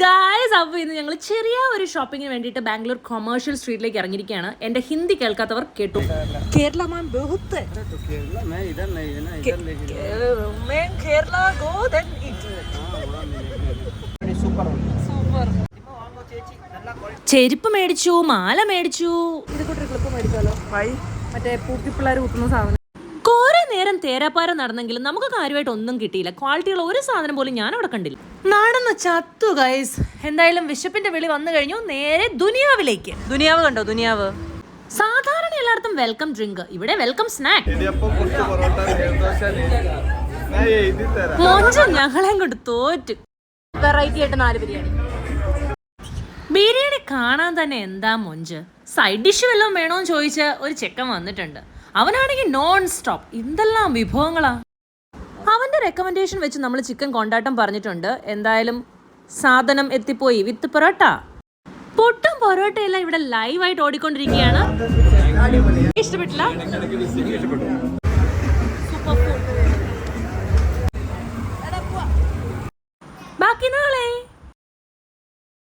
Guys, അപ്പോൾ ഇന്ന് ഞങ്ങൾ ചെറിയ ഒരു ഷോപ്പിങ്ങിന് വേണ്ടിയിട്ട് ബാംഗ്ലൂർ കൊമേഴ്ഷ്യൽ സ്ട്രീറ്റിലേക്ക് ഇറങ്ങിയിരിക്കുകയാണ്. എൻ്റെ ഹിന്ദി കേൾക്കാത്തവർ കേട്ടു. കേരള മാം ബഹുത്ത് ചെരുപ്പ് മേടിച്ചു, മാല മേടിച്ചു. ഇത് കൂട്ടൊരു ക്ലിപ്പ് മേടിച്ചാലോ? മറ്റേ പൂപ്പിപ്പിള്ളേർ കുത്തുന്ന സാധനം. കുറെ നേരം തേരാപ്പാര നടന്നെങ്കിലും നമുക്ക് കാര്യമായിട്ട് ഒന്നും കിട്ടിയില്ല. ക്വാളിറ്റിയുള്ള ഒരു സാധനം പോലും ഞാൻ അവിടെ കണ്ടില്ല. നടന്ന് ചത്തു ഗൈസ്. എന്തായാലും വിശപ്പിന്റെ വിളി വന്നു കഴിഞ്ഞു. നേരെ ദുനിയാവിലേക്ക്. ദുനിയാവ് കണ്ടോ? ദുനിയാവ് സാധാരണ എല്ലായിടത്തും വെൽക്കം ഡ്രിങ്ക്, ഇവിടെ വെൽക്കം സ്നാക്ക്. മൊഞ്ച ഞങ്ങളെയും കൊണ്ട് തോറ്റു. വെറൈറ്റി ആയിട്ട് 4 ബിരിയാണി. ബിരിയാണി കാണാൻ തന്നെ എന്താ മൊഞ്ച്. സൈഡ് ഡിഷ് വല്ലതും വേണോന്ന് ചോദിച്ച് ഒരു ചെക്കൻ വന്നിട്ടുണ്ട്. അവനാണെങ്കിൽ നോൺ സ്റ്റോപ്പ് എന്തെല്ലാം വിഭവങ്ങളാ. അവന്റെ റെക്കമെൻഡേഷൻ വെച്ച് നമ്മൾ ചിക്കൻ കൊണ്ടാട്ടം പറഞ്ഞിട്ടുണ്ട്. എന്തായാലും സാധനം എത്തിപ്പോയി വിത്ത് പൊറോട്ട. പൊട്ടും പൊറോട്ടയെല്ലാം ഇവിടെ ലൈവായിട്ട് ഓടിക്കൊണ്ടിരിക്കുകയാണ്. ഇഷ്ടപ്പെട്ടില്ല? Super food. ബാക്കി നാളെ.